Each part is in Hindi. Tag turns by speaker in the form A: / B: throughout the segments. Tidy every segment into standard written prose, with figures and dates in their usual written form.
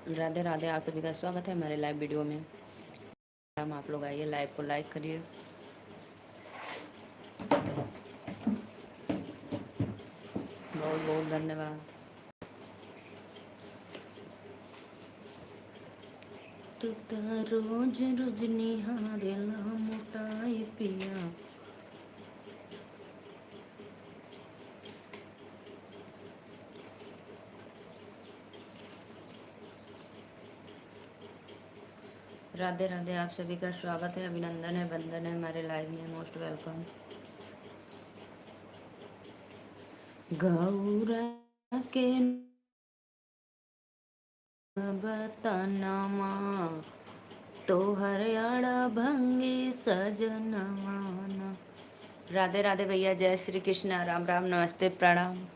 A: राधे राधे, आप सभी का स्वागत है हमारे लाइव वीडियो में। हम आप लोग आइए, लाइव को लाइक करिए। बहुत बहुत धन्यवाद। तू तो रोज रोज निहारेला मोटाई पिया। राधे राधे, आप सभी का स्वागत है, अभिनंदन है, वंदन है हमारे लाइव में। Most welcome. गौरा के बतनमा तो हरियाणा भंगी सजनवाना। राधे राधे भैया, जय श्री कृष्ण, राम राम, नमस्ते, प्रणाम।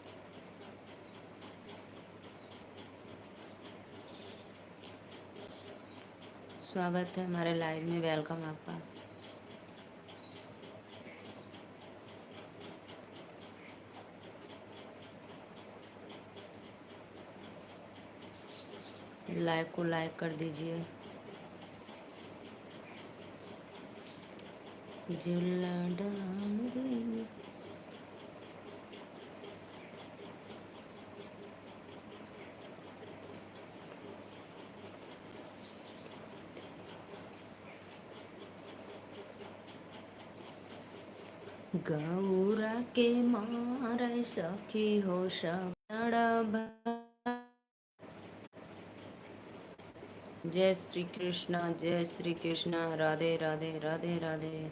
A: स्वागत है हमारे लाइव में, वेलकम आपका। लाइव को लाइक कर दीजिए। जिला डाल देंगे। गौरा के मारे सखी हो सब। जय श्री कृष्णा, जय श्री कृष्णा, राधे राधे, राधे राधे।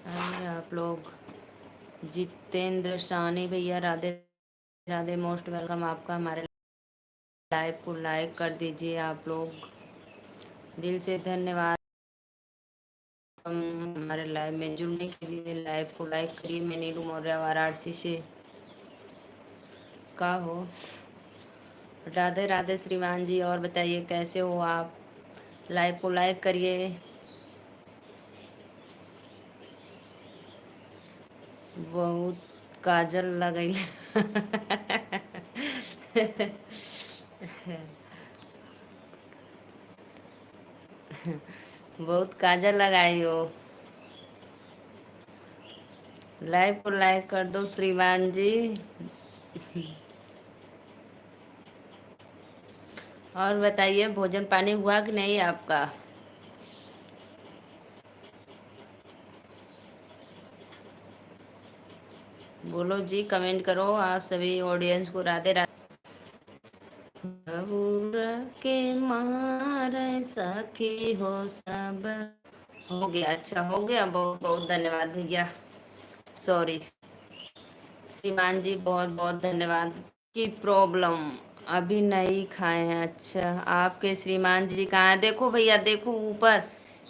A: आइए आप लोग। जितेंद्र सानी भैया, राधे राधे, मोस्ट वेलकम आपका। हमारे लाइव को लाइक कर दीजिए आप लोग, दिल से धन्यवाद। हमारे लाइव में जुड़ने के लिए लाइव को लाइक करिए। मैं नीलू मौर्य, वाराणसी से। का हो? राधे राधे श्रीमान जी, और बताइए कैसे हो आप? लाइव को लाइक करिए। बहुत काजल लगई। बहुत काजल लगाई हो। लाइव को लाइक कर दो श्रीमान जी। और बताइए, भोजन पानी हुआ कि नहीं आपका? बोलो जी, कमेंट करो आप सभी ऑडियंस को। राधे राधे। गौरा के मारे सखी हो सब। हो गया, अच्छा हो गया, बहुत बहुत धन्यवाद भैया। सॉरी श्रीमान जी, बहुत बहुत धन्यवाद। की प्रॉब्लम, अभी नहीं खाए हैं। अच्छा, आपके श्रीमान जी कहाँ हैं? देखो भैया, देखो ऊपर।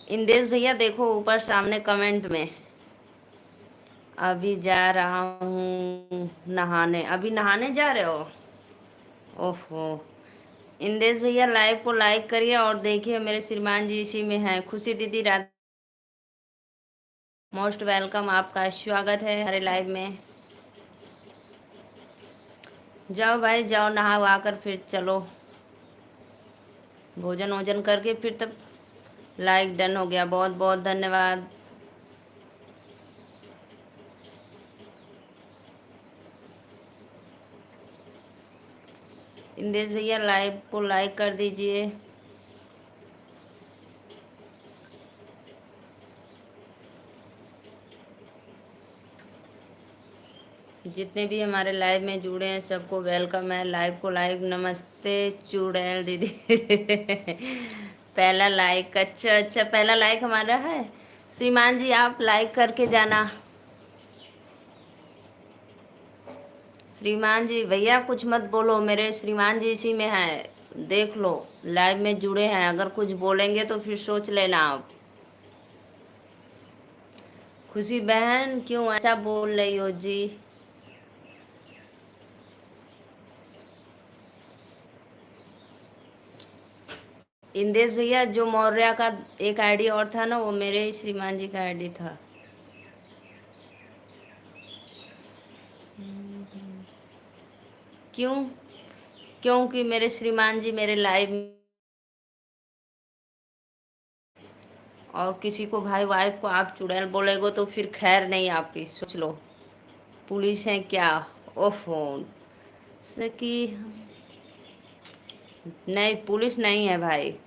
A: इंदेश भैया देखो ऊपर सामने कमेंट में। अभी जा रहा हूँ नहाने। अभी नहाने जा रहे हो? ओहो। इंदेश भैया, लाइव को लाइक करिए और देखिए मेरे श्रीमान जी इसी में हैं। खुशी दीदी, रात मोस्ट वेलकम, आपका स्वागत है हमारे लाइव में। जाओ भाई जाओ, नहा वहा कर फिर चलो भोजन वोजन करके फिर तब। लाइक डन हो गया, बहुत बहुत धन्यवाद। इंदेश भैया, लाइव को लाइक कर दीजिए। जितने भी हमारे लाइव में जुड़े हैं सबको वेलकम है। लाइव को लाइक, नमस्ते चुड़ैल दीदी। पहला लाइक, अच्छा अच्छा, पहला लाइक हमारा है। श्रीमान जी आप लाइक करके जाना। श्रीमान जी भैया कुछ मत बोलो, मेरे श्रीमान जी इसी में है, देख लो लाइव में जुड़े हैं। अगर कुछ बोलेंगे तो फिर सोच लेना आप। खुशी बहन क्यों ऐसा बोल रही हो जी? इंदेश भैया, जो मौर्य का एक आईडी और था ना, वो मेरे ही श्रीमान जी का आईडी था। क्यों? क्योंकि मेरे श्रीमान जी मेरे लाइव, और किसी को भाई वाइफ को आप चुड़ैल बोलेगो तो फिर खैर नहीं आपकी, सोच लो। पुलिस है क्या? ओहो, सकी नहीं, पुलिस नहीं है भाई।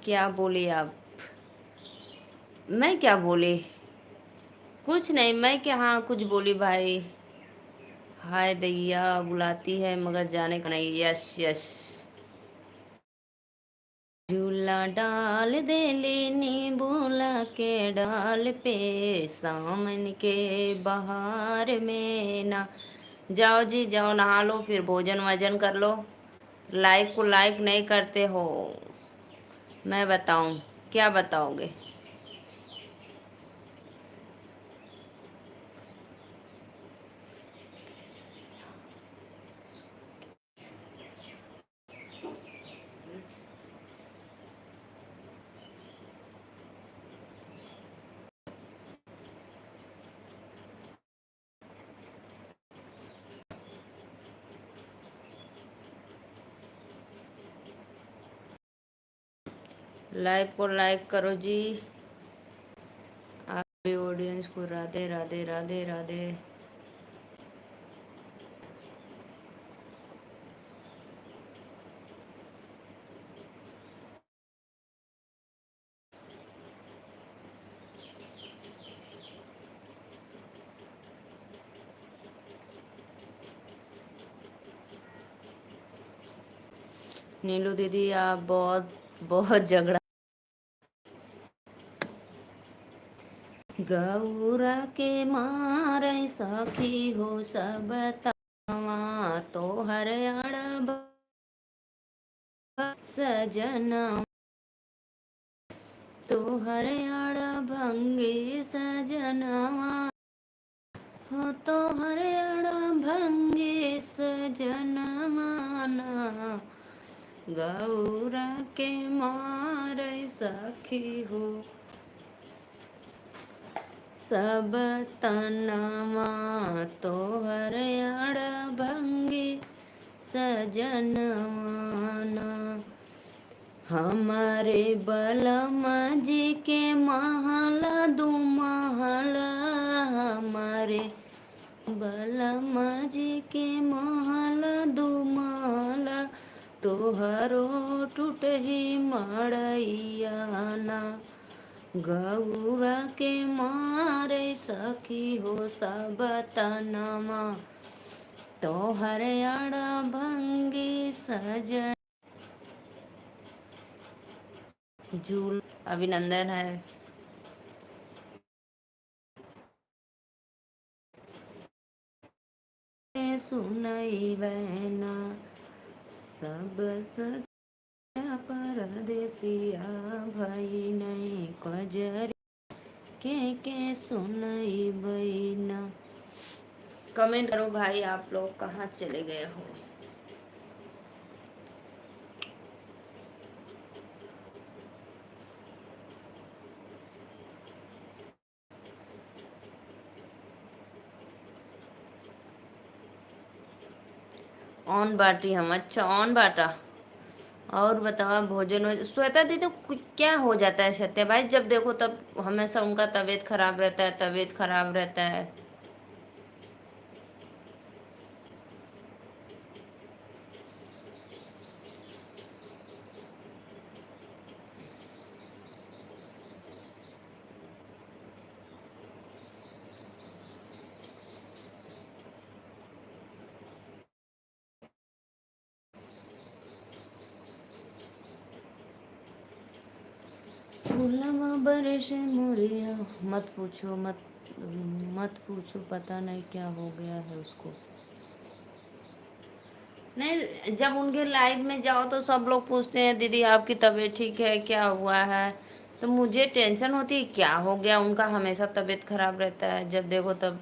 A: क्या बोली आप? मैं क्या बोली? कुछ नहीं, मैं क्या, हाँ कुछ बोली भाई। हाय दैया बुलाती है मगर जाने का नहीं। Yes yes. झूला डाल दे लेनी बोला के डाल पे, सामन के बहार में ना। जाओ जी जाओ, नहा लो, फिर भोजन वजन कर लो। लाइक को लाइक नहीं करते हो, मैं बताऊं? क्या बताओगे? लाइव को लाइक करो जी। आप भी ऑडियंस को राधे राधे राधे राधे। नीलू दीदी आप बहुत बहुत झगड़ा। गौरा के मारे सखी हो सब तवा, तो हर अड़ब सजना, तो हर अड़भंगे सजनवा, हो तो हर अड़भंगे सजनवाना। गौरा के मारे सखी हो सब तनवा, तोहर अड़भंगे सजनवाना। हमारे बलम जी के महल दू महल, हमारे बलम जी के महल दू महल, तोहरो टूटही मड़ैयाना। गौरा के मारे सखी हो सब तनमा, तोहर अड़भंगी सजन। झूल अभिनंदन है। सुनई बहना सब सत्या परदेसिया भई नहीं कजरी के सुनई बहना। कमेंट करो भाई, आप लोग कहाँ चले गए हो? ऑन बाटी हम, अच्छा ऑन बाटा। और बताओ भोजन श्वेता दीदी क्या हो जाता है सत्या भाई, जब देखो तब हमेशा उनका तबीयत खराब रहता है, तबीयत खराब रहता है। फूलवा बरस मोरिया, मत पूछो मत, मत पूछो, पता नहीं क्या हो गया है उसको। नहीं, जब उनके लाइव में जाओ तो सब लोग पूछते हैं दीदी आपकी तबीयत ठीक है, क्या हुआ है? तो मुझे टेंशन होती है क्या हो गया उनका, हमेशा तबीयत खराब रहता है जब देखो तब।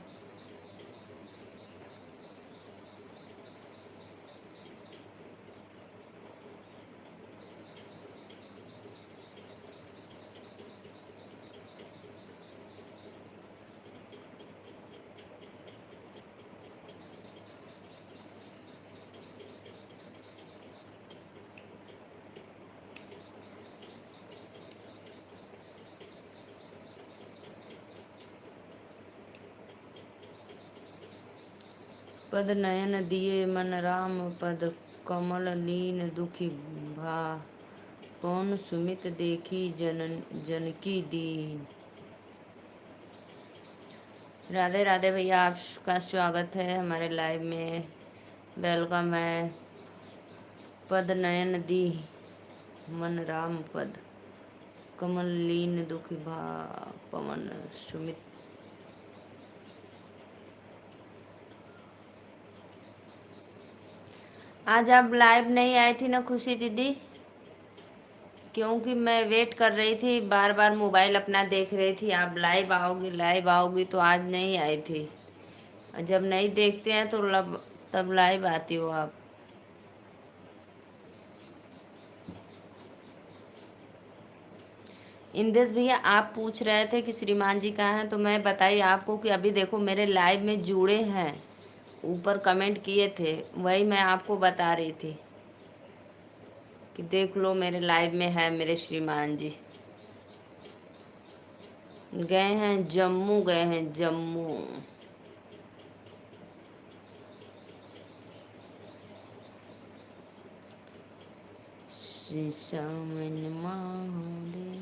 A: पद नयन दिए मन राम पद, कमल लीन दुखी भा, पौन सुमित देखी जनकी दीन। राधे राधे भैया, आपका स्वागत है हमारे लाइव में, वेलकम है। पद नयन दी मन राम पद, कमल लीन दुखी भा, पवन सुमित। आज आप लाइव नहीं आई थी ना खुशी दीदी, क्योंकि मैं वेट कर रही थी, बार बार मोबाइल अपना देख रही थी, आप लाइव आओगी तो आज नहीं आई थी। जब नहीं देखते हैं तो तब लाइव आती हो आप। इंदेश भैया, आप पूछ रहे थे कि श्रीमान जी कहाँ हैं, तो मैं बताइए आपको कि अभी देखो मेरे लाइव में जुड़े हैं, ऊपर कमेंट किए थे, वही मैं आपको बता रही थी कि देख लो मेरे लाइव में है मेरे श्रीमान जी। गए हैं जम्मू, गए हैं जम्मू। शीशामन महादेव।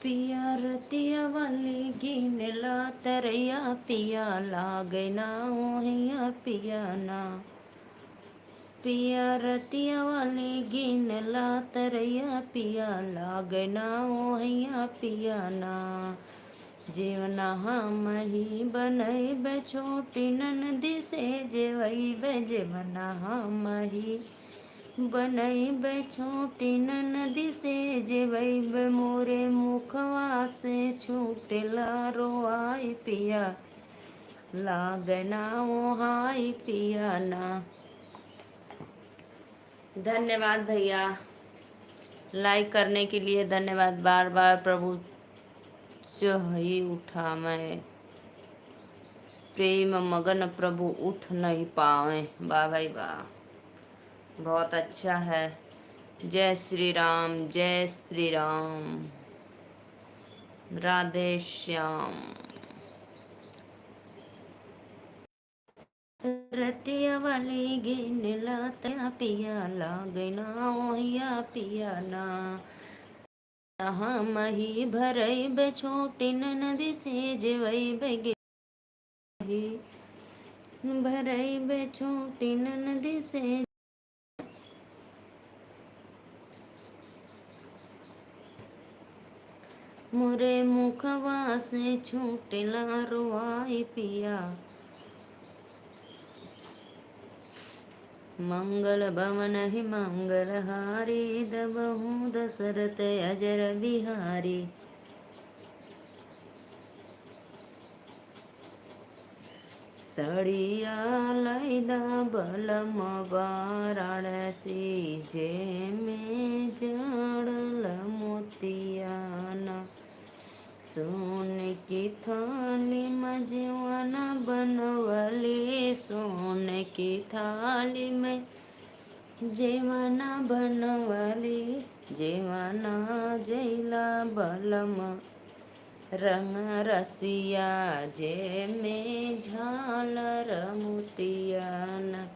A: पिया रतिया वाली गिनला तरैया, पिया लागना ओहिया पिया ना। पिया रतिया वाली गिनला तरैया, पिया लागना ओहिया पिया ना। जीवना हम ही बनैब छोटी ननदी से, जेवैब जीवना हम ही बनैब छोटी ननदी से, जेवैब मोरे मुखवा से छूटेला रोआई पिया लागना ओहाई पिया ना। धन्यवाद भैया, लाइक करने के लिए धन्यवाद। बार बार प्रभु जो ही उठा, मैं प्रेम मगन प्रभु उठ नहीं पावे। वाह भाई वाह, बहुत अच्छा है। जय श्री राम, जय श्री राम, राधे श्याम। रतिया वाली गिनला तया, पिया लागना ओहिया पिया ना। हम ही भरैब छोटी नदी से, जेवैब गिरही भरैब छोटी नदी से। मोरे मुखवा से छूटेला रोआई पिया। मंगल भवन ही मंगल हारी, दबहू दशरथ अजर बिहारी। सड़िया लैदा बलम वाराणसी, जे में जड़ल मोतियाना। सोने की थाली में जीवाना बनवली, सोने की थाली में जीवाना बनवली। जीवाना जैला बलम रंग रसिया, जे में झालर मोतियाना।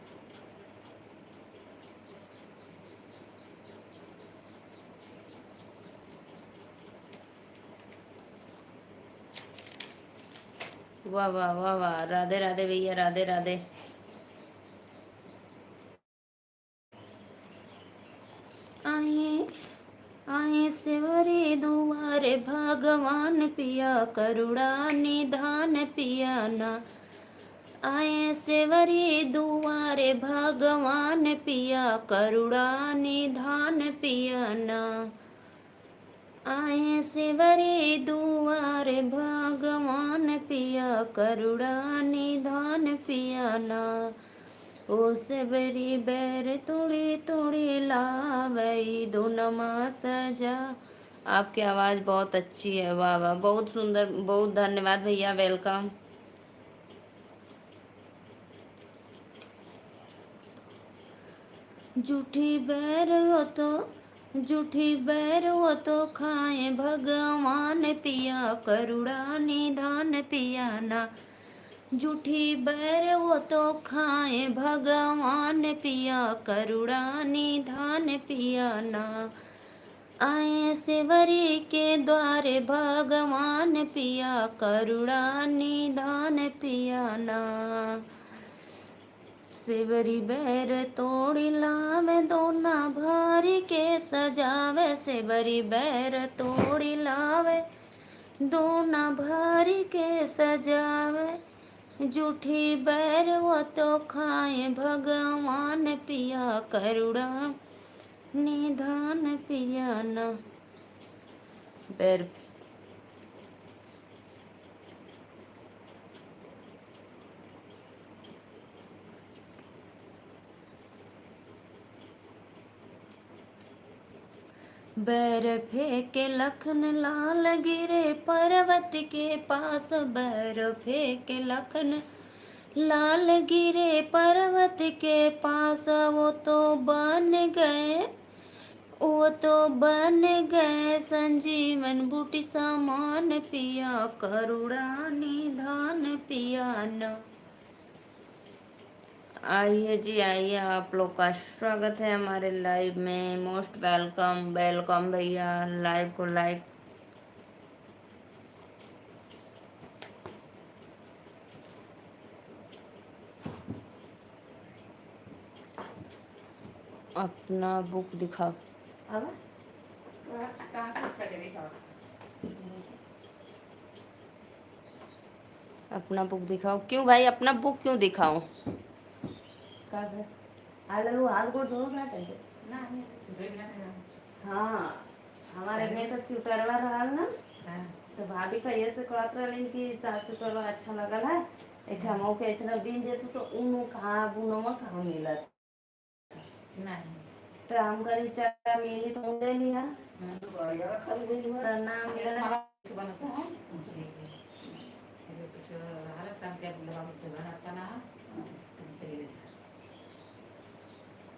A: वाह वाह वाह वाह, राधे राधे भैया, राधे राधे। आए आए सेवरी भगवान पिया करुणा निधान पिया ना। आए सेवरी दुआरे भगवान पिया करुणा निधान पिया ना। आए सेवरी दुआरे भगवान पिया करुणा निधान पिया ना। ओ सेवरी बैर तोड़ी तोड़ी लावई दोनमा सजा। आपकी आवाज़ बहुत अच्छी है, वाह वाह, बहुत सुंदर, बहुत धन्यवाद भैया, वेलकम। जूठी बैर हो तो खाए भगवान पिया करुणा निधान पिया ना। जूठी बैर हो तो खाए भगवान पिया करुणा निधान पिया ना। आए सेवरी के द्वारे भगवान पिया करुणा निधान पिया ना। सेवरी बैर तोड़ी लावे दोना भारी के सजावे। सेवरी बैर तोड़ी लावे दोना भारी के सजावे। जूठी बैर वो तो खाए भगवान पिया करुणा निधान पिया ना। बैर बैर फेंके लखन लाल गिरे पर्वत के पास। बैर फेंके लखन लाल गिरे पर्वत के पास। वो तो बन गए संजीवन बूटी समान पिया करुणा निधान पिया ना। आइए जी, आइए, आप लोग का स्वागत है हमारे लाइव में। मोस्ट वेलकम, वेलकम भैया। लाइव को लाइक, अपना बुक दिखाओ। अपना बुक दिखाओ। क्यों भाई, अपना बुक क्यों दिखाऊं? हाथ को धो ना हाँ, हमारे में तो स्वेटरवा रहल ना, तो भाभी का ये से कहत रहलिन कि स्वेटरवा अच्छा लगल है, एक हमो के ऐसा बिन देतु तो उनो कहाँ बुनवा कहाँ मिलत नहीं। तो हम करी चला मिली तो ले लिया, तो ना मिला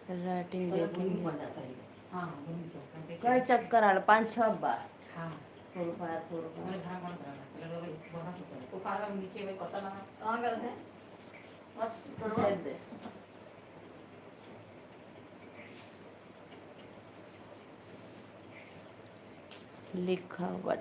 A: राइटिंग देखेंगे। कई चक्कर आल 5-6 बार। हाँ, लिखावट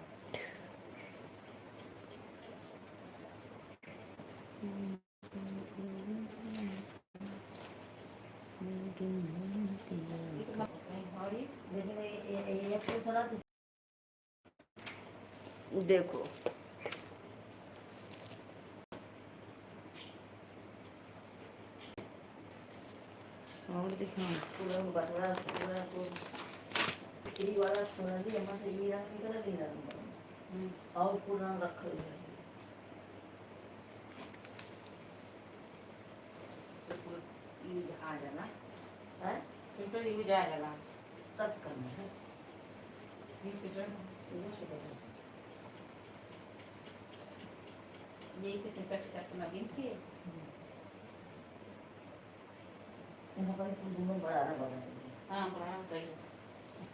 A: देखो, और दिखाओ पूरा बटवा पूरा ये वाला थोड़ा भी हमारे ये रखने का नहीं रहा और पूरा रखा है। यूज आ जाना है, स्वेटर यूज आ जाना तब करना है। ये स्वेटर ये कितने चट ना गिनती है। यहाँ पर पूरा बड़ा ना बना है। हाँ, बड़ा सही है।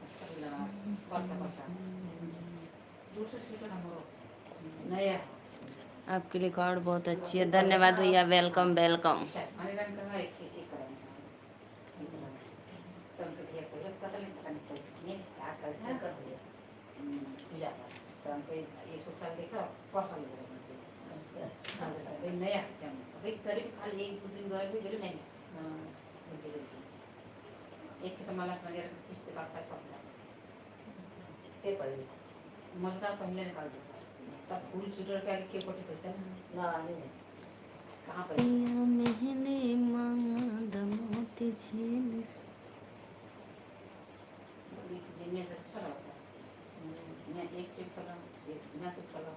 A: अच्छा लगा पड़ता दूसरा स्वेटर हमारा नया। आपकी रिकॉर्ड बहुत अच्छी है, धन्यवाद भैया, वेलकम वेलकम। एक मला पुस्तक मलका पहले निकाल दो सब फूल स्वेटर का के कोटे करते हैं ना आने कहां पे या मेहंदी मांगा दमोती झील एक जीने से अच्छा लगता है मैं एक से चला एक सीना से चला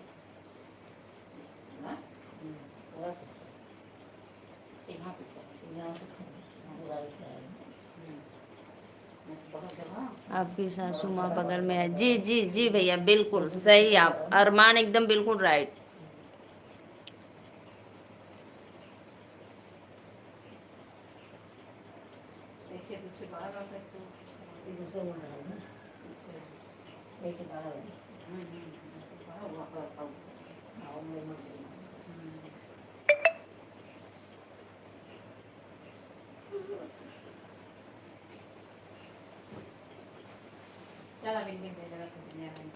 A: ना बस सीना से सीना से आपकी सासू माँ बगल में है। जी जी जी भैया बिल्कुल सही, आप अरमान एकदम बिल्कुल राइट। चला बिन बिन दे लगा तो दुनिया में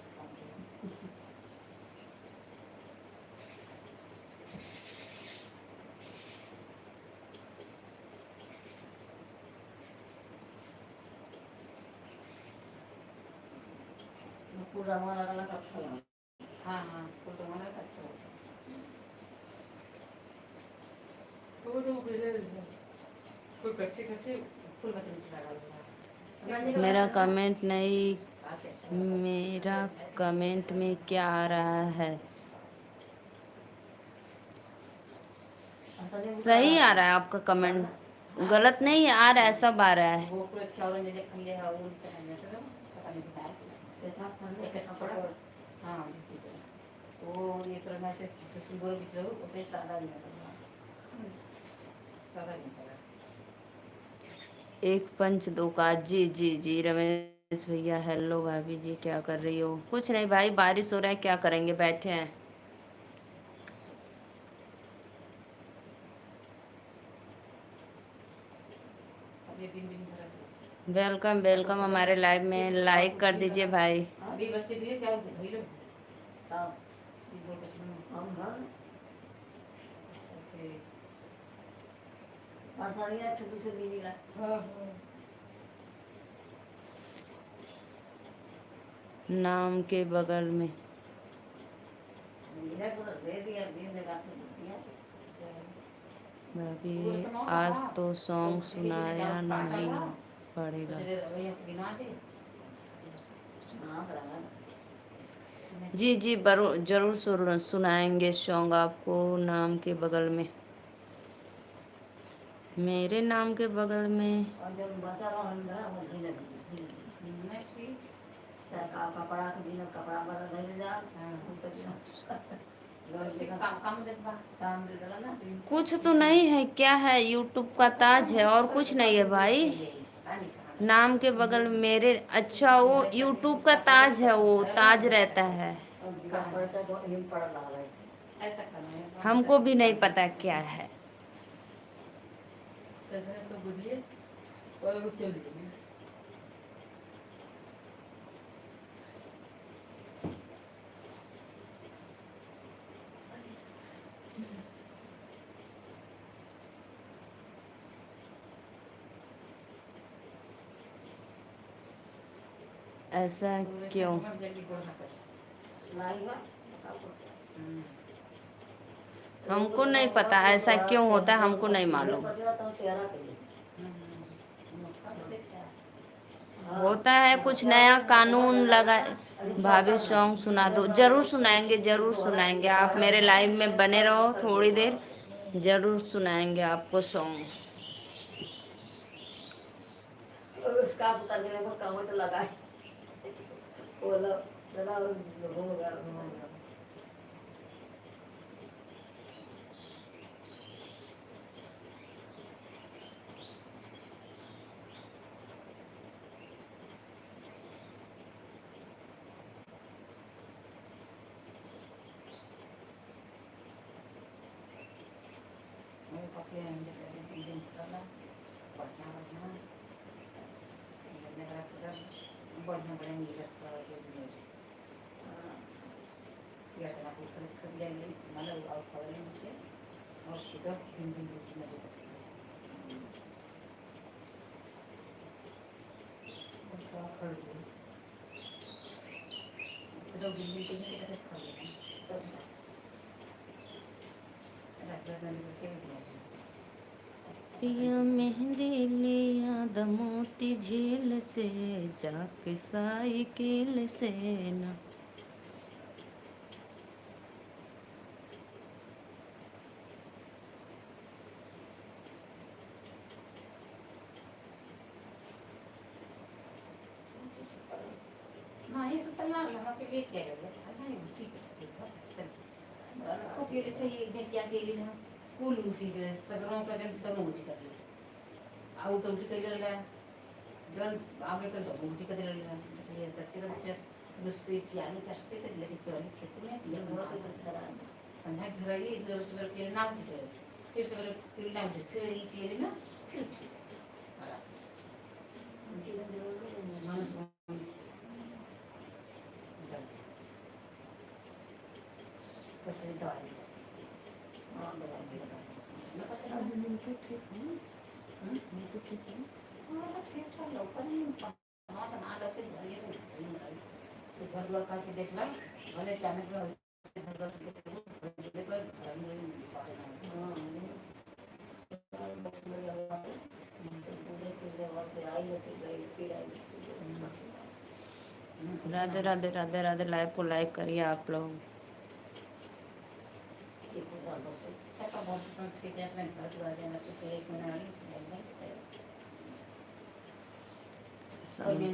A: पूरा हमारा अलग अच्छा लगा। हाँ हाँ पूरा हमारा अच्छा लगा। तो जो पहले कोई कच्चे कच्चे फूल बत्ती लगा। मेरा कमेंट नहीं, मेरा कमेंट में क्या आ रहा है? सही आ रहा है आपका कमेंट, गलत नहीं आ रहा है, सब आ रहा है। एक पंच दो का। जी जी जी रमेश भैया हेलो भाभी जी क्या कर रही हो? कुछ नहीं भाई, बारिश हो रहा है, क्या करेंगे, बैठे हैं। वेलकम वेलकम हमारे लाइव में, लाइक कर दीजिए भाई। नाम के बगल में भाभी आज तो सॉन्ग सुनाया नहीं पड़ेगा। जी जी जरूर सुनाएंगे सॉन्ग आपको। नाम के बगल में, मेरे नाम के बगल में कुछ तो नहीं है, क्या है? यूट्यूब का ताज है और कुछ नहीं है भाई। नाम के बगल मेरे, अच्छा वो यूट्यूब का ताज है, वो ताज रहता है। हमको भी नहीं पता क्या है। ऐसा क्यों? हमको नहीं पता ऐसा क्यों होता है, हमको नहीं मालूम। होता है कुछ नया कानून लगा। भाभी सॉन्ग सुना दो, जरूर सुनाएंगे जरूर सुनाएंगे। आप मेरे लाइव में बने रहो थोड़ी देर, जरूर सुनाएंगे आपको सॉन्ग। उसका काम तो लगा पिया मेहंदी लिया दमोती झील से जाके साइकिल से ना। क्या केली ना कूल उलटी सगळं पर्यंत उलटी करली आऊ तो उलटी केली जण आगे कर दो उलटी कर रही है तत्ते दुसरी की आली असते तर लगेच चोरी खेतू नाही या पण ह्या झराई सगळं केलं नाव तिकडे ते सगळं केलं नाव तिकडे केली ना माणूस कसं दवाई देखला भले अचानक राधे राधे राधे राधे लाइव को लाइक करिए आप लोग।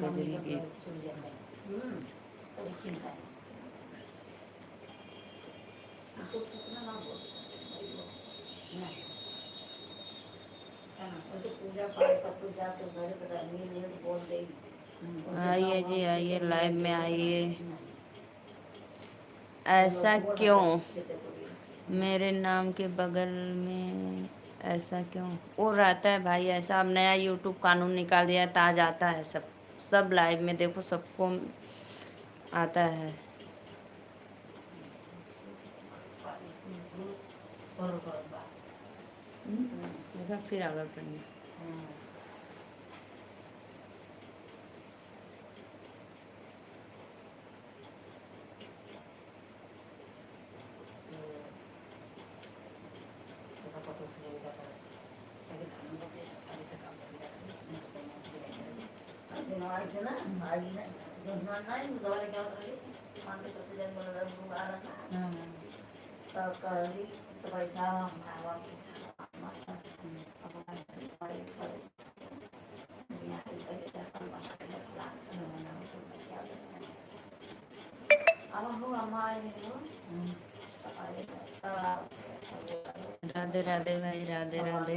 A: कजरी के आइए जी आइए लाइव में आइए। ऐसा क्यों मेरे नाम के बगल में ऐसा क्यों वो रहता है भाई ऐसा। अब नया यूट्यूब कानून निकाल दिया तो आ जाता है सब सब लाइव में देखो सबको आता है। फिर आगे पढ़ेंगे। राधे राधे भाई राधे राधे।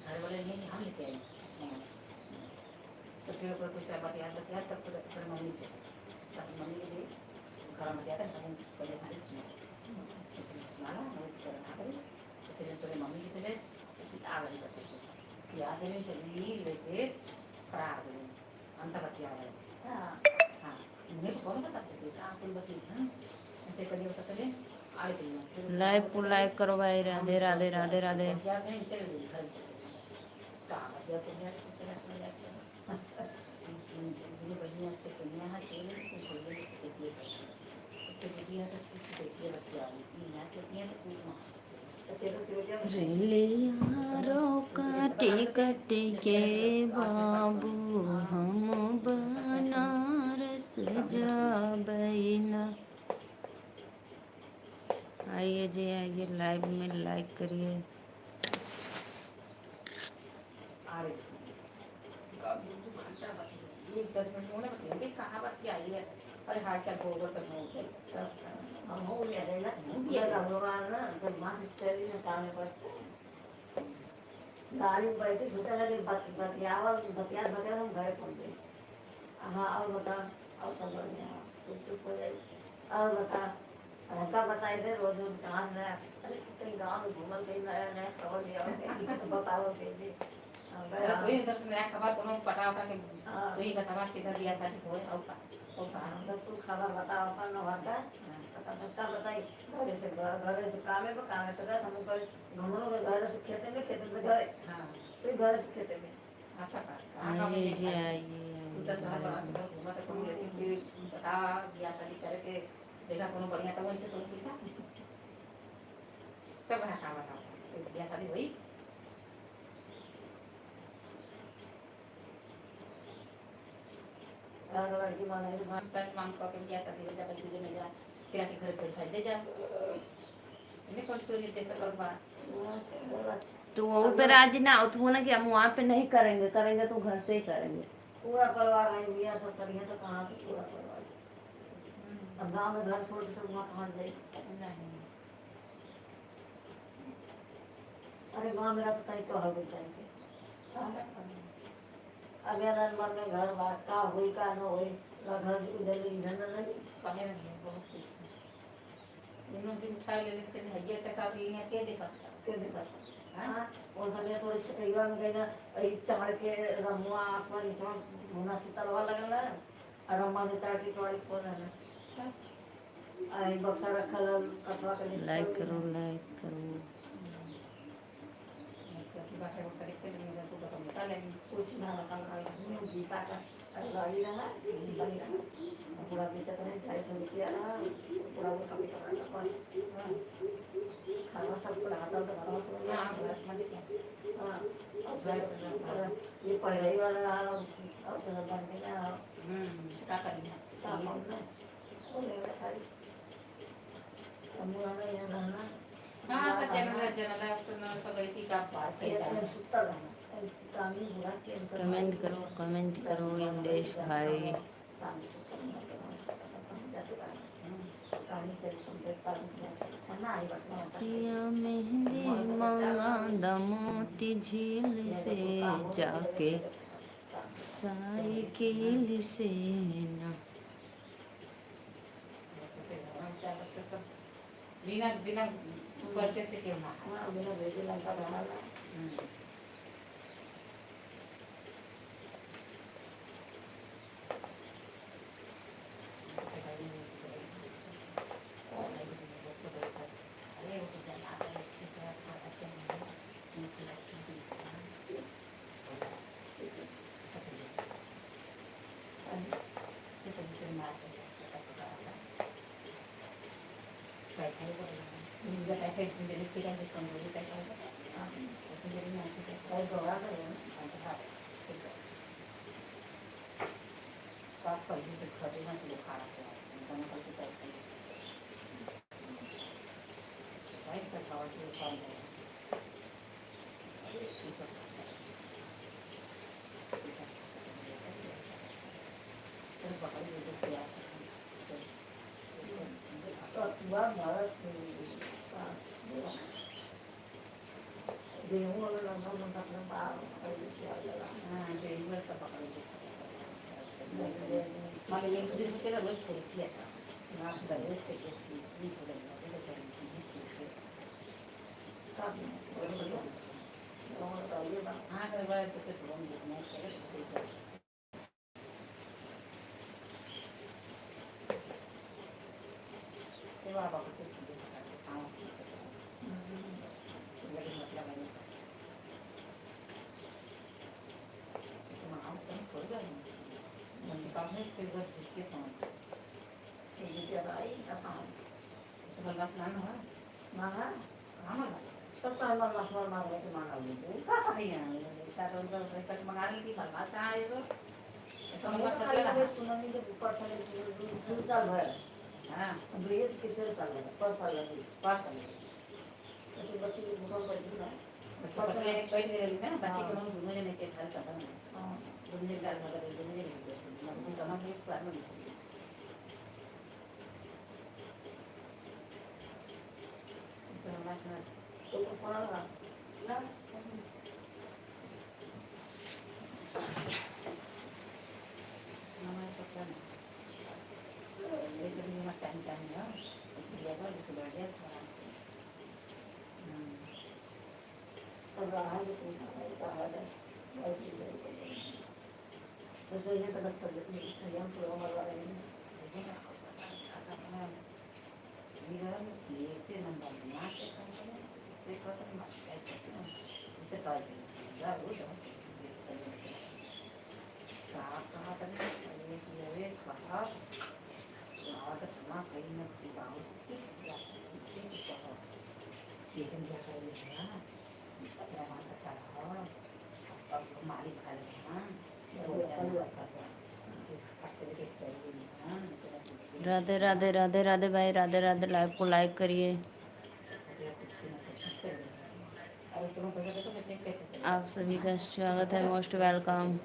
A: घर वाले नहीं हम लेते हैं तो फिर ऊपर कुछ बतिया तब फिर मम्मी के पास मम्मी के लिए घर में जाता है पहले खाली सुनाना तो फिर तेरे मम्मी की तरह उसी आगे करते हैं याद नहीं चली लेके फरार हो गए अंत बतिया है हाँ मैं कौन बताते थे आप बती ऐसे कभी होता चले आगे चलिए लाइव को लाइक करो भाई। राधे राधे राधे राधे। रेलियारो काटी काटी के बाबू हम बनारस जाबैना। आइए जी आइए लाइव में लाइक करिए। एक 10 मिनट होने बतिया कहाँ बात क्या आई है अरे हाथ चल होगा तब हो हम हो गया रहेगा ये हम लोग ना तो मां से चली ना काम पर गाड़ी बैठे सोचा लगे बतियावा बतिया बगैर हम घर पहुंच गए। हाँ और बता और सब बढ़िया तो चुप हो जाए और बता
B: का बताई दे रोज रोज कहाँ से अरे कहीं गाँव में घूमल कहीं नया नया खबर लिया कहीं तो बताओ कहीं
A: अरे कोई इधर से नया खबर कोनो पटा होता कि कोई बतावा किधर बिया शादी होए और का
B: तो तू खबर बताओ अपन न होता का बताई घरे से कामे पे कामे पे गए हम ऊपर घूमनो के घर से खेते में गए
A: हां
B: फिर घर से खेते में
A: आता का
C: आइए जी आइए
A: तू तो शहर बड़ा सुंदर घूमा तो कोनो लेकिन फिर बता बिया शादी करे के देखा कोनो बढ़िया तो वैसे तो पैसा तब का बताओ तो बिया शादी हुई
B: लड़की मांगे
A: पैंट मांग को के बिया शादी हो जा तुझे में जा फिर आके घर पे भेज दे जा इन्हें कौन चोरी दे सकल बा
C: तो वो पे राजी ना हो तो ना कि हम वहाँ पे नहीं करेंगे करेंगे तो घर से ही करेंगे।
B: पूरा परिवार आई बिया सब करिए तो कहाँ से पूरा परिवार अब गाँव में घर छोड़ के सब वहाँ कहाँ जाए अरे गाँव मेरा तो तय तो हो गई अगले नंबर में घर बात का हुई का न हुई घर उधर इधर न लगी
A: कहे नहीं बहुत कुछ इन्हों भी उठा ले लेते हैं ये टका भी यहाँ के देखा
B: हाँ वो सगे थोड़ी सैवा में गई ना चढ़ के रमुआ आत्मा निचड़ भुना से तलवा लगल है और रमुआ से चढ़ के थोड़ी खोल है आई बक्सा रखल कथवा के
C: लाइक करो
A: बाकी वो सारे से मेरा को तो बता लेंगे
B: कुछ ना रखल गीता का गाड़ी रहा बनी रहा पूरा बेचा करें 250 रुपया रहा पूरा वो कभी कपड़ा बस खाना सब पूरा खाता तो खाना सब
A: हां बस मत क्या
B: हाँ ये पहले ही वाला रहा और तो बन के ना
A: क्या करेंगे
B: काम हमने वो ले रहा खाली हम हमें ये रहना
A: हां तो जनरल सुनना सब रही थी का बात है
B: ये सुत्ता रहना कामी बुरा के
C: कमेंट करो यंगेश भाई। या मेहंदी मंगा दमोती झील से जाके साइकिल से ना
A: बिना बिना पर्चे से क्यों ना
B: बिना भेजे लंका बना गेहूँ वाला लंबा लंबा लंबा
A: गेहूँ का पकड़ माने ये खुद से केला रोज खोल किया था नाश का रोज के इसकी नहीं खोलेगा तो चलेगा हाँ कर बड़ा तो फिर हम देखना है तो आप आपको फिर बस जीते पहुँच
B: जीते भाई कहाँ
A: इस बार बस लाना है
B: मांगा
A: कहाँ मांगा
B: तब तो हम मसला मांगे तो मांगा लीजिए
A: कहाँ है यहाँ क्या तो उनका उसे तक मंगा ली थी बलवास कहाँ है तो ऐसा मंगा
B: हम
A: सकते
B: खाली
A: हैं
B: सुनानी के ऊपर चले 2 साल भर
A: हाँ
B: ब्रेस किसे साल है 5 साल है
A: पास है
B: ऐसे बच्चे की भूकंप पड़ गई ना
A: बच्चे बस लेने कोई नहीं रहता ना बच्चे को हम मुझे नहीं देखा था ना
B: हां
A: मुझे डर लगा मुझे नहीं देखा मुझे समझ में पर नहीं इस बस में
B: तो पड़ा ना
A: हमारे पता नहीं ऐसे भी मत चाहिए चाहिए ना इसलिए
B: तो रहा है तुम कहा है तो ये तो संयम पूरा मरवा रहे हैं
A: राधे राधे राधे राधे भाई, राधे राधे। लाइव को लाइक करिए। आप सभी का स्वागत है, मोस्ट वेलकम।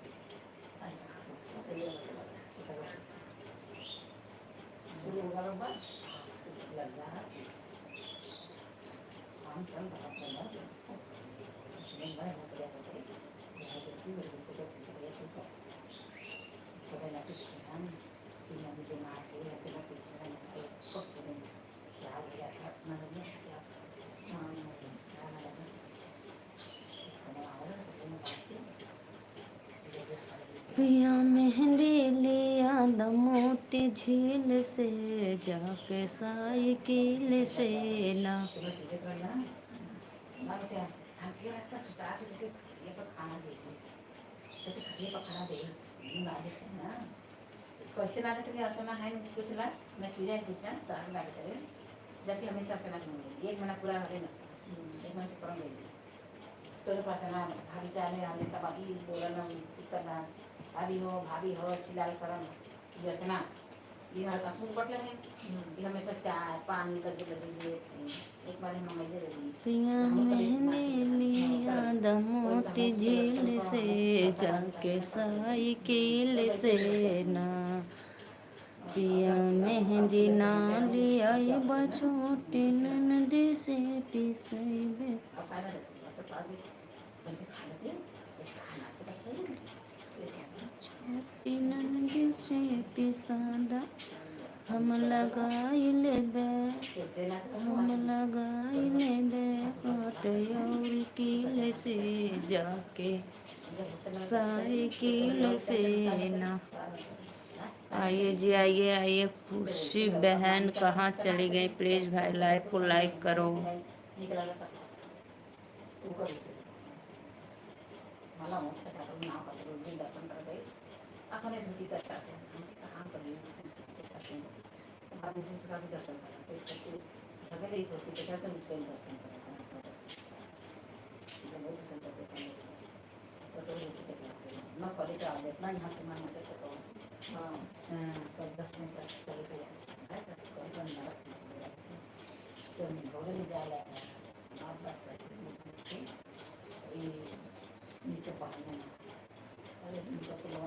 A: पिया मेहंदी लिया दमोती झील से, जाके साइकिल से ना।
B: कैसे लाने के लिए अर्चना है कुछ ला मैं की जाए कुछ ना तो आगे लागे करे जाके हमेशा अर्चना करूंगी 1 महीना पूरा रहे ना 1 महीने से करूंगी तो अर्चना भाभी चाले हमेशा बाकी बोलना सुतला भाभी हो चिल्लाल करम ये अर्चना ये हर का सुन पटले है ये हमेशा चाय पानी का गिर दे एक बार मंगाई दे रही
A: पिया मेहंदी लिया दमोती झील से, जाके साइकिल से ना। पिया मेहंदी ना लिया बछोटी ननद से पिसैबे। छोटी ननद से पिसादा हम लगाई लेबे, हम लगाई लेबे कटोरी किल से, जाके साइकिल से ना। आइए जी, आइए आइए। खुशी बहन कहाँ चली गई? प्लीज भाई लाइव को लाइक करो।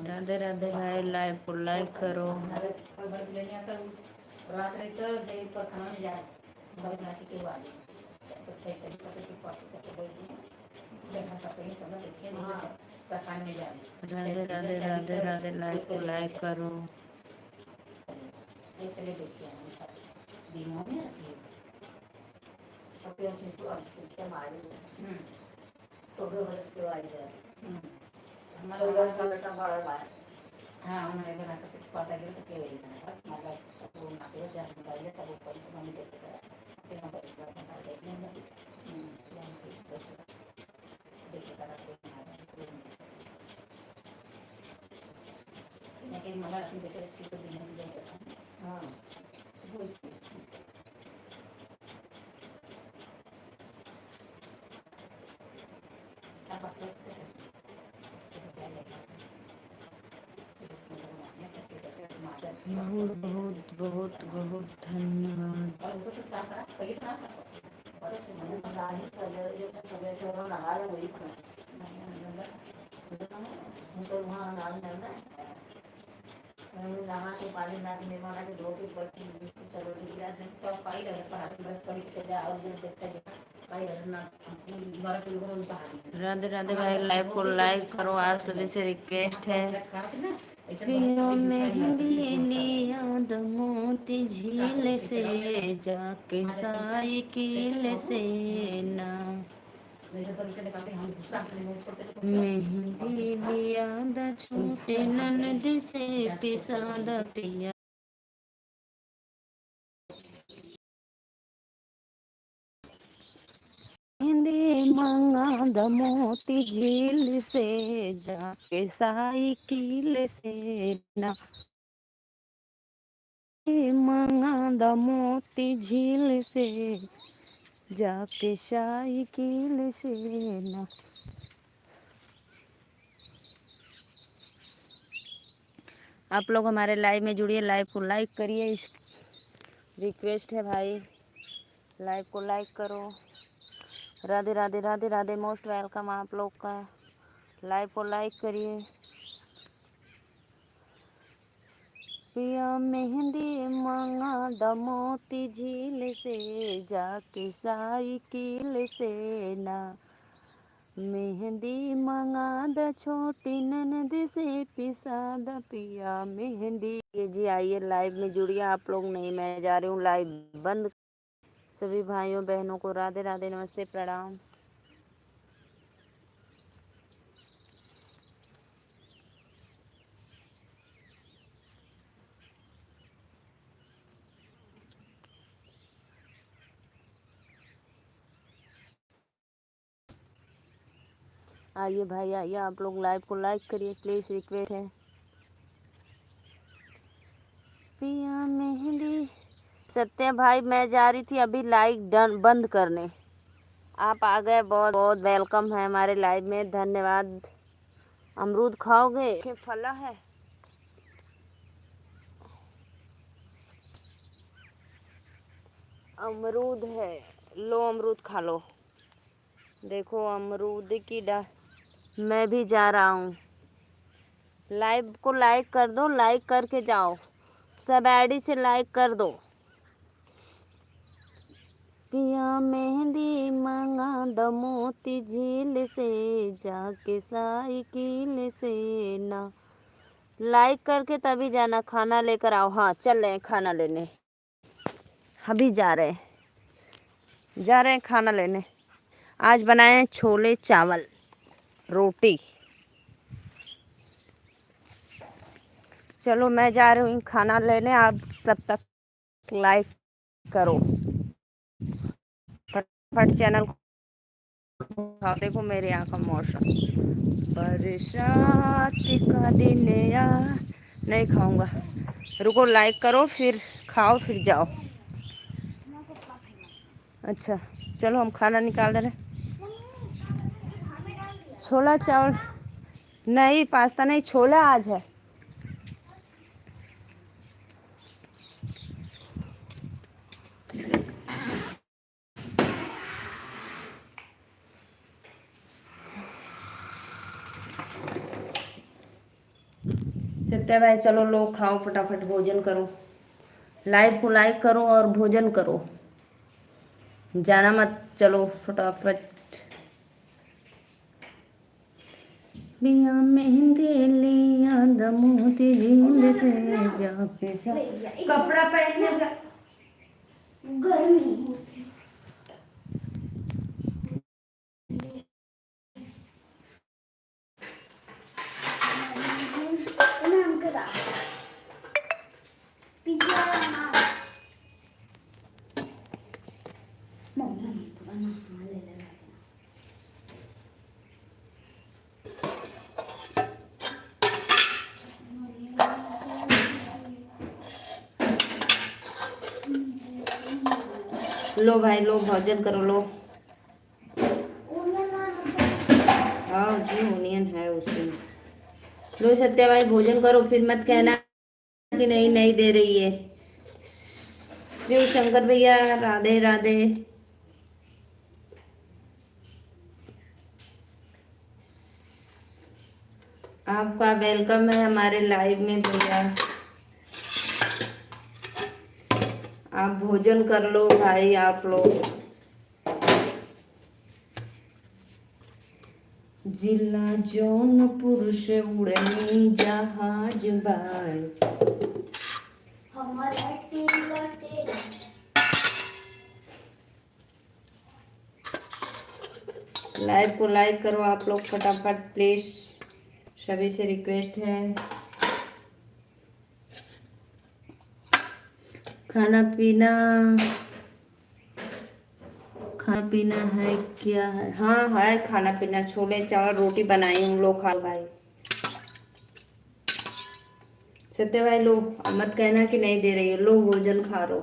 A: राधे राधे भाई, लाइव को लाइक करो।
B: रात रही तो जय पर खाना में जाए बड़े बनाती के वाली तो पैसे भी पकड़ के पास करके बोल दिए जब हम सब कहीं करना देखिए नहीं तो खाने में जाए।
A: राधे राधे राधे राधे, लाइव को लाइक करो।
B: एक चले देखिए हम सब दिनों में रहती है अपने से तो अब से मारी तो दो बरस के बाद जाए हमारा घर का बेटा बड़ा है। हाँ हमारे घर का पता गिर तो के वही ना मतलब सब लोग ना के जान निकालिए तब ऊपर तो मम्मी देख के फिर हम बस बता देखने में जान के देख के करा के लेकिन मला अपनी बेटे अच्छी को देने की जरूरत है। हाँ आप बस
A: बहुत बहुत बहुत बहुत धन्यवाद।
B: नहा के पानी ना के निर्माण के दो के बच्चे चलो ठीक है तो कई लगे पढ़ाई बस पढ़ी के जा और जो देखते हैं कई लगे ना बारह के लोगों ने बाहर
A: राधे राधे भाई, लाइव को लाइक करो। आप सभी से रिक्वेस्ट है। पिया मेहंदी लिया मोती झील से जाके साइकिल से ना मेहंदी लिया द छोटे ननद से पिसा द पिया मेहंदी मंगा द मोती झील से जाके साइकिल से ना मंगा द मोती झील से जाके साइकिल से ना। आप लोग हमारे लाइव में जुड़िए, लाइव को लाइक करिए, रिक्वेस्ट है भाई, लाइव को लाइक करो। राधे राधे राधे राधे, मोस्ट वेलकम आप लोग का। लाइव को लाइक करिए। पिया मेहंदी मंगा द मोती झील से जाके साइकिल से ना मेहंदी मंगा द छोटी ननद से पिसा द पिया मेहंदी। जी आइए लाइव में जुड़िए आप लोग। नहीं, मैं जा रही हूँ लाइव बंद। सभी भाइयों बहनों को राधे राधे, नमस्ते, प्रणाम। आइए भाई आइए, आप लोग लाइव को लाइक करिए प्लीज, रिक्वेस्ट है। पिया मेहंदी। सत्य भाई, मैं जा रही थी अभी लाइव डन बंद करने, आप आ गए, बहुत बहुत वेलकम है हमारे लाइव में, धन्यवाद। अमरूद खाओगे? ये फला है, अमरूद है, लो अमरूद खा लो। देखो अमरूद की मैं भी जा रहा हूँ, लाइव को लाइक कर दो, लाइक करके जाओ, सब आईडी से लाइक कर दो। पिया मेहंदी मंगा द मोती झील से जाके साइकिल से ना। लाइक करके तभी जाना, खाना लेकर आओ। हाँ चल रहे हैं खाना लेने, अभी जा रहे हैं खाना लेने। आज बनाए हैं छोले चावल रोटी। चलो मैं जा रही हूँ खाना लेने, आप तब तक लाइक करो फटाफट चैनल को। देखो मेरे यहाँ का मौसम, बरसात का दिन या नहीं खाऊंगा, रुको लाइक करो फिर खाओ फिर जाओ। अच्छा चलो हम खाना निकाल दे रहे। छोला चावल नहीं, पास्ता नहीं, छोला आज है। सत्या भाई चलो लो खाओ फटाफट, भोजन करो, लाइव को लाइक करो और भोजन करो, जाना मत, चलो फटाफट। बिया मेहंदी लिया द मोती झील से जाके कपड़ा पहनने का गर्मी। लो भाई लो, भोजन करो लो। हाँ जी ओनियन है उसमें। लो सत्या भाई भोजन करो, फिर मत कहना कि नहीं नहीं दे रही है। शिव शंकर भैया राधे राधे। आपका वेलकम है हमारे लाइव में भैया। आप भोजन कर लो भाई आप लोग। जिला जौनपुर से उड़नी जहाज भाई।
C: लाइव को लाइक करो आप लोग फटाफट प्लीज, सभी से रिक्वेस्ट है। खाना पीना, खाना पीना है क्या है? हाँ है खाना पीना, छोले चावल रोटी बनाई हूँ, लो खा भाई। सत्य भाई लो, अब मत कहना कि नहीं दे रही है, लो भोजन खा लो।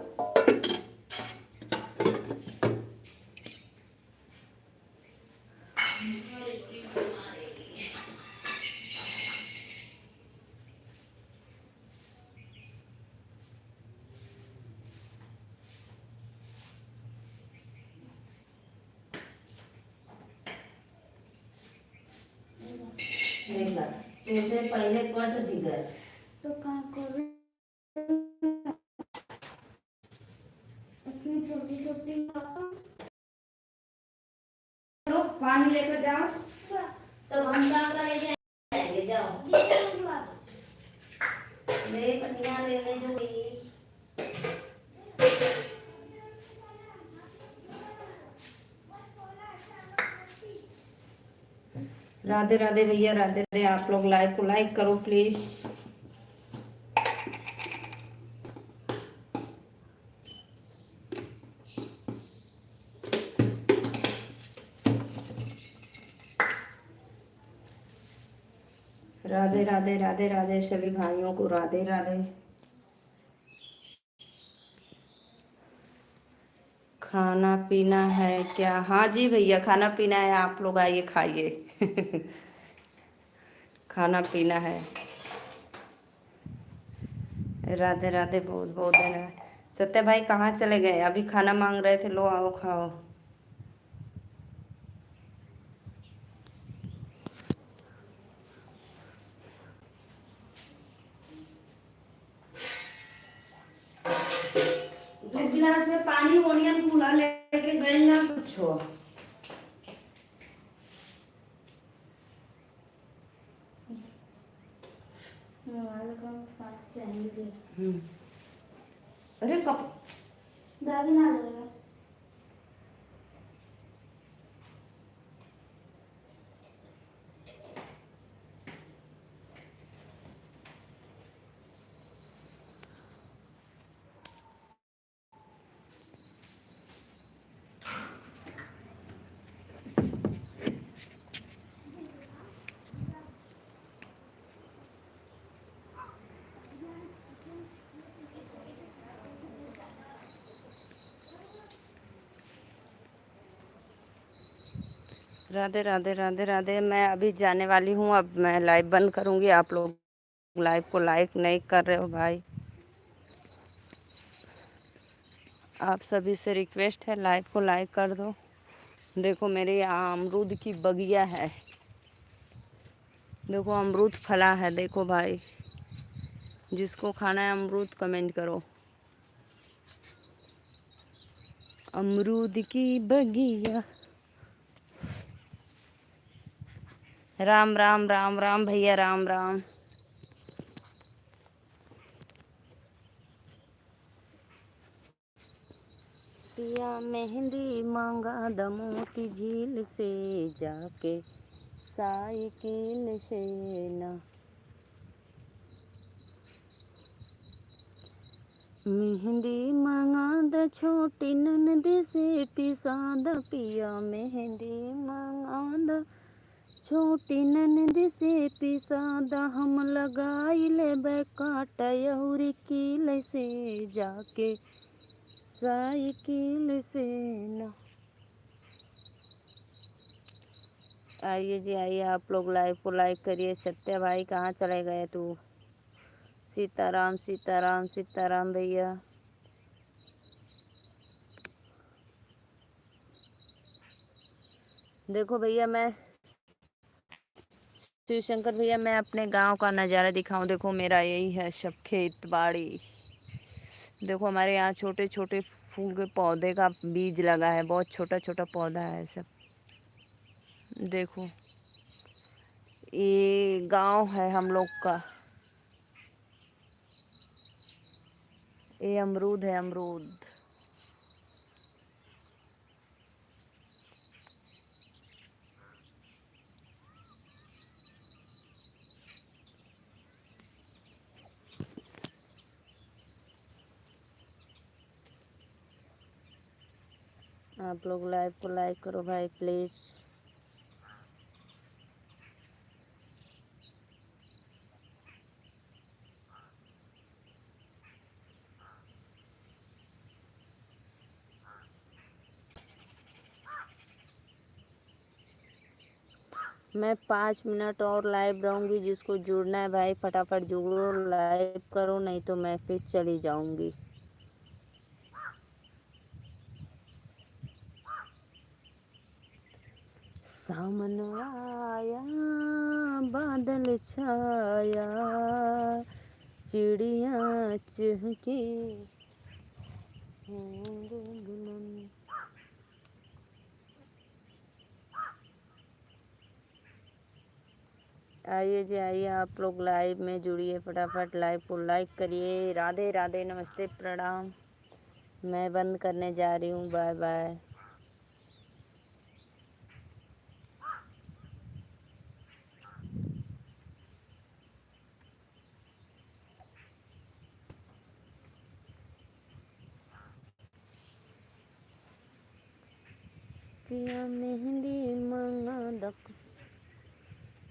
C: तुझे पहले कट दी गए तो कहाँ करो, इतनी छोटी छोटी पानी लेकर जाओ, तब हम काम करेंगे। जाओ ले पनिया ले ले जो राधे राधे भैया, राधे राधे। आप लोग लाइव को लाइक करो प्लीज। राधे राधे राधे राधे सभी भाइयों को राधे राधे। खाना पीना है क्या? हाँ जी भैया खाना पीना है, आप लोग आइए खाइए। खाना पीना है। राधे राधे, बहुत बहुत धन्यवाद। सत्य भाई कहाँ चले गए? अभी खाना मांग रहे थे, लो आओ खाओ। दो गिलास में पानी ओनियन खुला लेके गए ना कुछ हो। अरे कप दादी ना लगेगा। राधे राधे राधे राधे। मैं अभी जाने वाली हूँ, अब मैं लाइव बंद करूँगी। आप लोग लाइव को लाइक नहीं कर रहे हो भाई, आप सभी से रिक्वेस्ट है लाइव को लाइक कर दो। देखो मेरे यहाँ अमरूद की बगिया है, देखो अमरूद फला है, देखो भाई जिसको खाना है अमरूद कमेंट करो। अमरूद की बगिया। राम राम राम राम भैया, राम राम। पिया मेहंदी मांगा दमोती झील से जाके, साइकिल से ना। मेहंदी मांगा द छोटी ननद से पिसा द, पिया मेहंदी मांगा द छोटी ननद से पिसा द, हम लगाई ले काटा यौरी कील से जाके, साइकिल से ना। आइए जी आइए, आप लोग लाइव को लाइक करिए। सत्या भाई कहाँ चले गए तू? सीताराम सीताराम सीताराम भैया। देखो भैया मैं शिवशंकर भैया, मैं अपने गांव का नज़ारा दिखाऊं। देखो मेरा यही है सब खेत बाड़ी। देखो हमारे यहाँ छोटे छोटे फूल के पौधे का बीज लगा है, बहुत छोटा छोटा पौधा है सब। देखो ये गांव है हम लोग का। ये अमरूद है, अमरूद। आप लोग लाइव को लाइक करो भाई प्लीज़। मैं 5 मिनट और लाइव रहूँगी, जिसको जुड़ना है भाई फटाफट जुड़ो, लाइव करो, नहीं तो मैं फिर चली जाऊँगी। सामन आया बादल छाया, चिड़िया चहकी दुल्हन। आइए जी आइए, आप लोग लाइव में जुड़िए, फटाफट लाइव को लाइक करिए। राधे राधे, नमस्ते, प्रणाम। मैं बंद करने जा रही हूँ, बाय बाय। पिया मेहंदी मंगा दक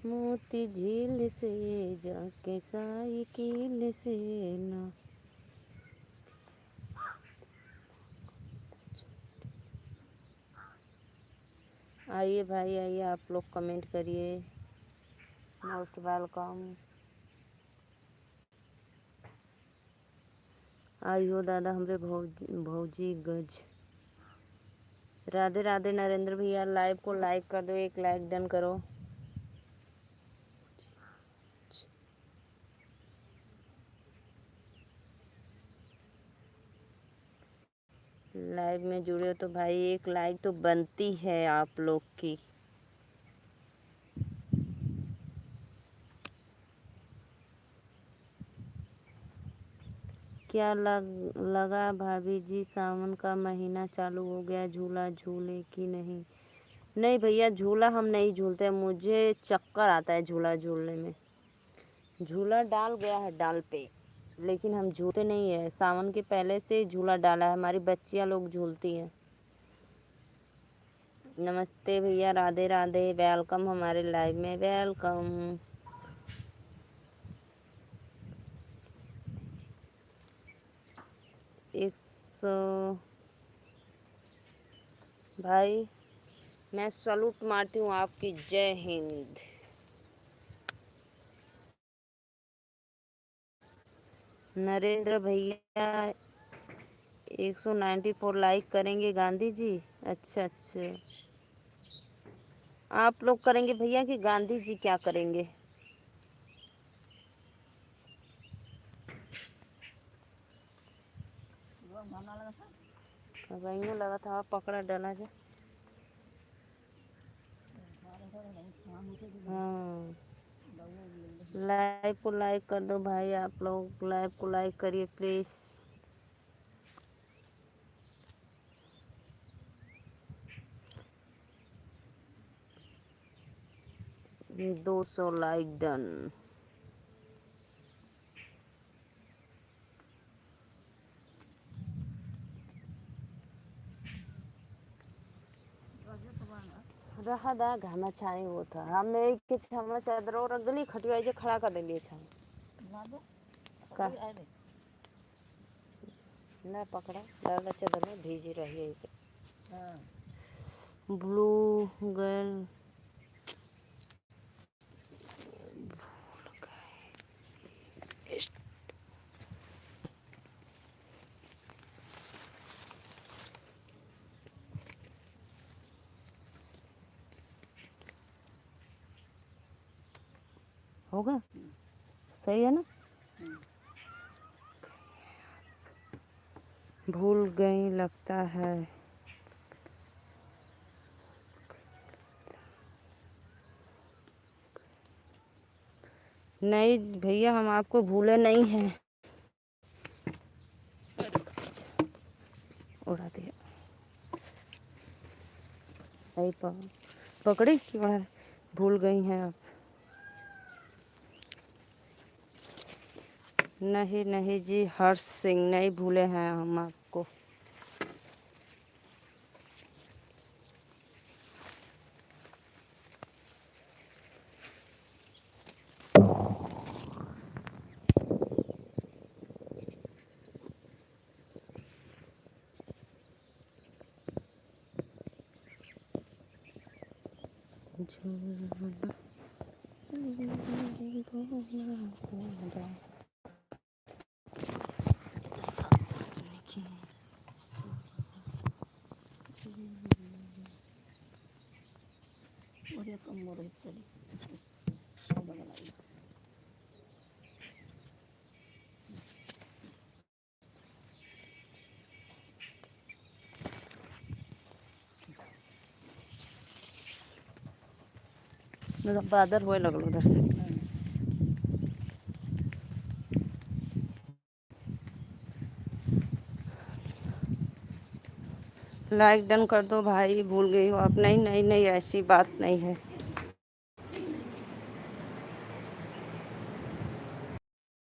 C: मोती झील से, जाके साइकिल से ना। आइए भाई आइए, आप लोग कमेंट करिए। Most welcome. आइयो दादा हमरे भौजी गज। राधे राधे नरेंद्र भैया, लाइव को लाइक कर दो, एक लाइक डन करो। लाइव में जुड़े हो तो भाई एक लाइक तो बनती है आप लोग की। क्या लगा भाभी जी, सावन का महीना चालू हो गया, झूला झूले कि नहीं? नहीं भैया, झूला हम नहीं झूलते, मुझे चक्कर आता है झूला झूलने में। झूला डाल गया है डाल पे, लेकिन हम झूलते नहीं है। सावन के पहले से झूला डाला है, हमारी बच्चियां लोग झूलती हैं। नमस्ते भैया, राधे राधे, वेलकम हमारे लाइव में, वेलकम। एक सौ भाई, मैं सलूट मारती हूँ आपकी। जय हिंद। नरेंद्र भैया 194 लाइक करेंगे गांधी जी। अच्छा अच्छा, आप लोग करेंगे भैया कि गांधी जी क्या करेंगे? वही लगा था पकड़ा डाला जा। हाँ, लाइव को लाइक कर दो भाई, आप लोग लाइव को लाइक करिए प्लीज़। 200 like done. रहा दा घामा छाई वो था, हमने एक के छामा चादर और रख दली खटिया जे खड़ा कर देली छाई का ना पकड़ा डाला चादर में भीजी रही है। ब्लू गर्ल होगा, सही है ना? भूल गई लगता है। नहीं भैया, हम आपको भूले नहीं हैं। उड़ा दिया सही पकड़ी कि भूल गई हैं आप? नहीं नहीं जी, हर्ष सिंह नहीं भूले हैं हम आपको। झूलना मतलब बादर होए लगल उधर से। लाइक डन कर दो भाई, भूल गई हो आप। नहीं नहीं नहीं, ऐसी बात नहीं है।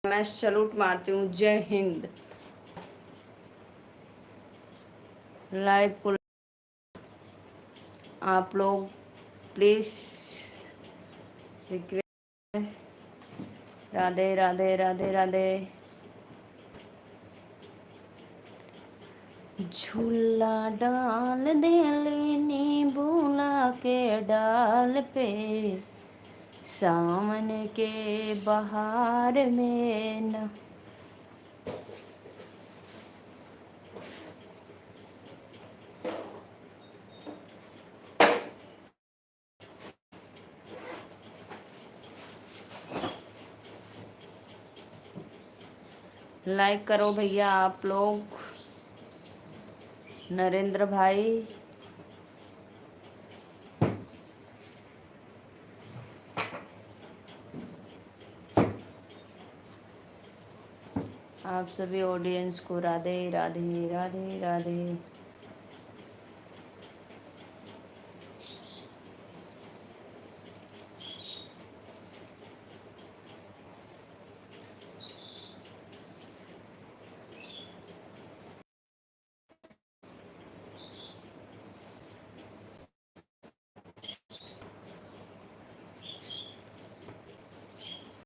C: मैं सलूट मारती हूँ। जय हिंद। लाइव को आप लोग प्लीज रिक्वेस्ट। राधे राधे राधे राधे। झूला डाल दे लेनी बुला के डाल पे, सावन के बहार में न। लाइक करो भैया आप लोग। नरेंद्र भाई, आप सभी ऑडियंस को राधे राधे राधे राधे।